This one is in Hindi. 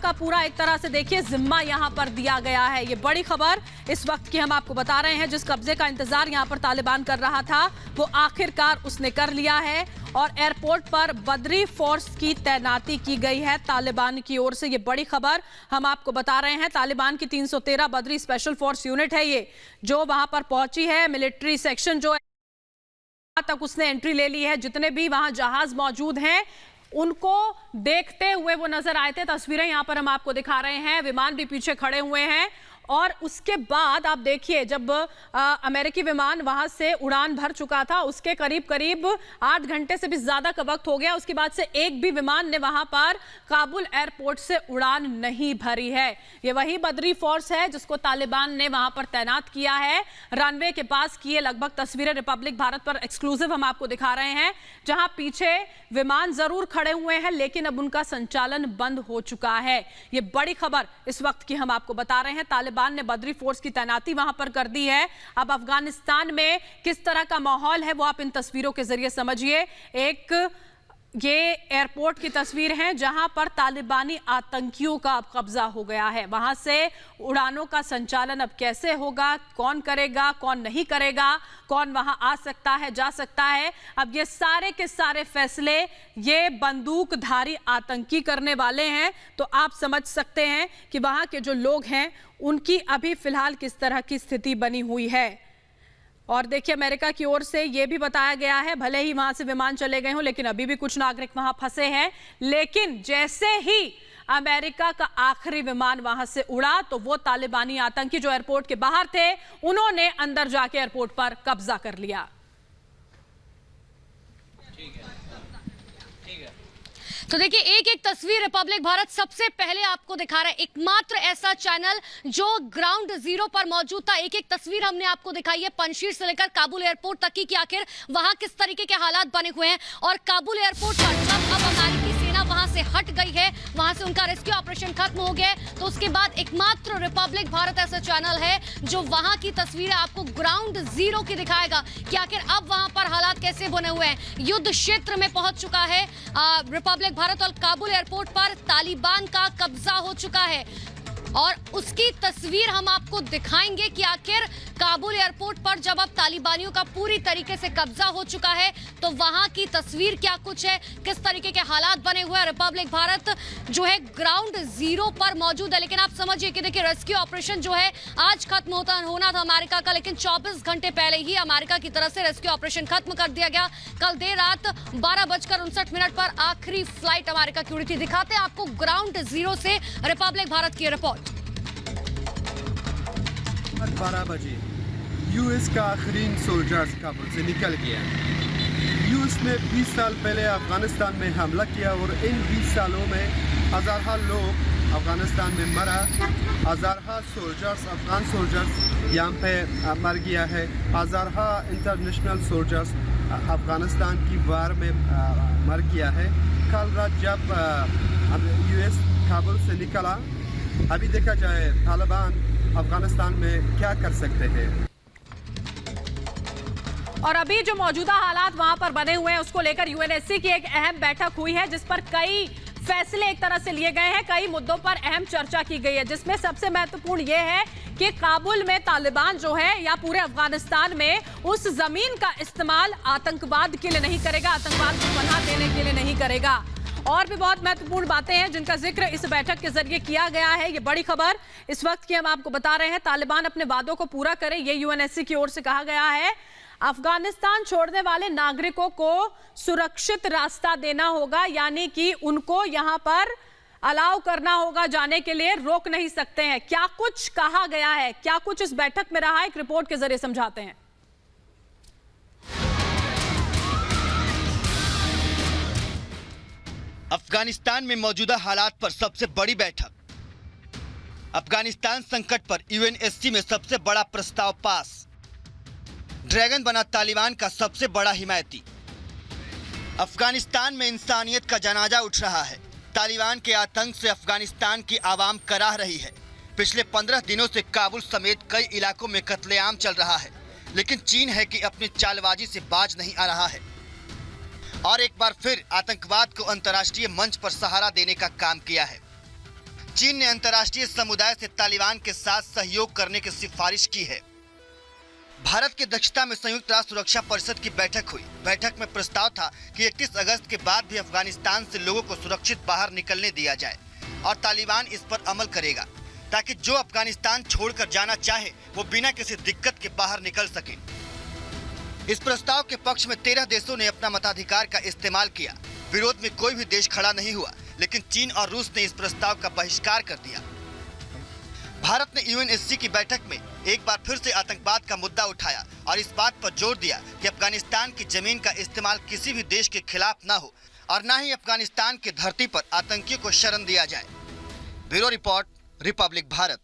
का पूरा एक तरह से देखिए जिम्मा यहां पर दिया गया है। ये बड़ी खबर इस वक्त की हम आपको बता रहे हैं। जिस कब्जे का इंतजार यहां पर तालिबान कर रहा था वो आखिरकार उसने कर लिया है और एयरपोर्ट पर बदरी फोर्स की तैनाती की गई है तालिबान की ओर से। ये बड़ी खबर हम आपको बता रहे हैं। तालिबान की 313 बदरी स्पेशल फोर्स यूनिट है ये, जो वहां पर पहुंची है। मिलिट्री सेक्शन जो तक उसने एंट्री ले ली है। जितने भी वहां जहाज मौजूद हैं उनको देखते हुए वो नजर आए थे। तस्वीरें यहां पर हम आपको दिखा रहे हैं। विमान भी पीछे खड़े हुए हैं और उसके बाद आप देखिए जब अमेरिकी विमान वहां से उड़ान भर चुका था, उसके करीब 8 घंटे से भी ज्यादा का वक्त हो गया, उसके बाद से एक भी विमान ने वहां पर काबुल एयरपोर्ट से उड़ान नहीं भरी है। ये वही बदरी फोर्स है जिसको तालिबान ने वहां पर तैनात किया है रनवे के पास की। ये लगभग तस्वीरें रिपब्लिक भारत पर एक्सक्लूसिव हम आपको दिखा रहे हैं, जहां पीछे विमान जरूर खड़े हुए हैं लेकिन अब उनका संचालन बंद हो चुका है। ये बड़ी खबर इस वक्त की हम आपको बता रहे हैं। तालिबान ने बदरी फोर्स की तैनाती वहां पर कर दी है। अब अफगानिस्तान में किस तरह का माहौल है वो आप इन तस्वीरों के जरिए समझिए। ये एयरपोर्ट की तस्वीर है जहां पर तालिबानी आतंकियों का अब कब्जा हो गया है। वहां से उड़ानों का संचालन अब कैसे होगा, कौन करेगा, कौन नहीं करेगा, कौन वहां आ सकता है, जा सकता है, अब ये सारे के सारे फैसले ये बंदूकधारी आतंकी करने वाले हैं। तो आप समझ सकते हैं कि वहां के जो लोग हैं उनकी अभी फिलहाल किस तरह की स्थिति बनी हुई है। और देखिए अमेरिका की ओर से यह भी बताया गया है, भले ही वहां से विमान चले गए हों लेकिन अभी भी कुछ नागरिक वहां फंसे हैं। लेकिन जैसे ही अमेरिका का आखिरी विमान वहां से उड़ा तो वो तालिबानी आतंकी जो एयरपोर्ट के बाहर थे उन्होंने अंदर जाके एयरपोर्ट पर कब्जा कर लिया। तो देखिए एक एक तस्वीर रिपब्लिक भारत सबसे पहले आपको दिखा रहा है। एकमात्र ऐसा चैनल जो ग्राउंड जीरो पर मौजूद था। एक एक तस्वीर हमने आपको दिखाई है पंजशीर से लेकर काबुल एयरपोर्ट तक की कि आखिर वहां किस तरीके के हालात बने हुए हैं। और काबुल एयरपोर्ट पर जब अब अमेरिकी सेना वहां से हट गई है, वहां से उनका रेस्क्यू ऑपरेशन खत्म हो गया, तो उसके बाद एकमात्र रिपब्लिक भारत ऐसा चैनल है जो वहां की तस्वीरें आपको ग्राउंड जीरो की दिखाएगा कि आखिर अब वहां पर हालात कैसे बने हुए हैं। युद्ध क्षेत्र में पहुंच चुका है रिपब्लिक भारत और काबुल एयरपोर्ट पर तालिबान का कब्जा हो चुका है और उसकी तस्वीर हम आपको दिखाएंगे कि आखिर काबुल एयरपोर्ट पर जब अब तालिबानियों का पूरी तरीके से कब्जा हो चुका है तो वहां की तस्वीर क्या कुछ है, किस तरीके के हालात बने हुए हैं। रिपब्लिक भारत जो है ग्राउंड जीरो पर मौजूद है। लेकिन आप समझिए कि देखिए रेस्क्यू ऑपरेशन जो है आज खत्म होना था अमेरिका का, लेकिन 24 घंटे पहले ही अमेरिका की तरफ से रेस्क्यू ऑपरेशन खत्म कर दिया गया। कल देर रात 12:59 पर आखिरी फ्लाइट अमेरिका की उड़ी थी। दिखाते हैं आपको ग्राउंड जीरो से रिपब्लिक भारत की रिपोर्ट। 12 बजे यूएस का आखिरी सोल्जर्स काबुल से निकल गया। यूएस ने 20 साल पहले अफगानिस्तान में हमला किया और इन 20 सालों में हज़ारों लोग अफगानिस्तान में मरा। हज़ारों सोल्जर्स अफगान सोल्जर्स यहाँ पे मर गया है। हज़ारों इंटरनेशनल सोल्जर्स अफगानिस्तान की वार में मर गया है। कल रात जब यूएस काबुल से निकला, अभी देखा जाए तालिबान अफगानिस्तान में क्या कर सकते हैं। और अभी जो मौजूदा हालात वहां पर बने हुए हैं उसको लेकर यूएनएससी की एक अहम बैठक हुई है जिस पर कई फैसले एक तरह से लिए गए हैं, कई मुद्दों पर अहम चर्चा की गई है, जिसमें सबसे महत्वपूर्ण यह है कि काबुल में तालिबान जो है या पूरे अफगानिस्तान में उस जमीन का इस्तेमाल आतंकवाद के लिए नहीं करेगा, आतंकवाद को पनाह देने के लिए नहीं करेगा। और भी बहुत महत्वपूर्ण बातें हैं जिनका जिक्र इस बैठक के जरिए किया गया है। ये बड़ी खबर इस वक्त की हम आपको बता रहे हैं। तालिबान अपने वादों को पूरा करे, ये यूएनएससी की ओर से कहा गया है। अफगानिस्तान छोड़ने वाले नागरिकों को सुरक्षित रास्ता देना होगा, यानी कि उनको यहां पर अलाउ करना होगा जाने के लिए, रोक नहीं सकते हैं। क्या कुछ कहा गया है, क्या कुछ इस बैठक में रहा, एक रिपोर्ट के जरिए समझाते हैं। अफगानिस्तान में मौजूदा हालात पर सबसे बड़ी बैठक। अफगानिस्तान संकट पर यूएनएससी में सबसे बड़ा प्रस्ताव पास। ड्रैगन बना तालिबान का सबसे बड़ा हिमायती। अफगानिस्तान में इंसानियत का जनाजा उठ रहा है। तालिबान के आतंक से अफगानिस्तान की आवाम कराह रही है। पिछले 15 दिनों से काबुल समेत कई इलाकों में कत्लेआम चल रहा है, लेकिन चीन है कि अपनी चालबाजी से बाज नहीं आ रहा है और एक बार फिर आतंकवाद को अंतर्राष्ट्रीय मंच पर सहारा देने का काम किया है। चीन ने अंतर्राष्ट्रीय समुदाय से तालिबान के साथ सहयोग करने की सिफारिश की है। भारत की अध्यक्षता में संयुक्त राष्ट्र सुरक्षा परिषद की बैठक हुई। बैठक में प्रस्ताव था कि 31 अगस्त के बाद भी अफगानिस्तान से लोगों को सुरक्षित बाहर निकलने दिया जाए और तालिबान इस पर अमल करेगा ताकि जो अफगानिस्तान छोड़कर जाना चाहे वो बिना किसी दिक्कत के बाहर निकल सके। इस प्रस्ताव के पक्ष में 13 देशों ने अपना मताधिकार का इस्तेमाल किया। विरोध में कोई भी देश खड़ा नहीं हुआ, लेकिन चीन और रूस ने इस प्रस्ताव का बहिष्कार कर दिया। भारत ने यूएनएससी की बैठक में एक बार फिर से आतंकवाद का मुद्दा उठाया और इस बात पर जोर दिया कि अफगानिस्तान की जमीन का इस्तेमाल किसी भी देश के खिलाफ न हो और न ही अफगानिस्तान की धरती पर आतंकियों को शरण दिया जाए। Bureau report, Republic Bharat.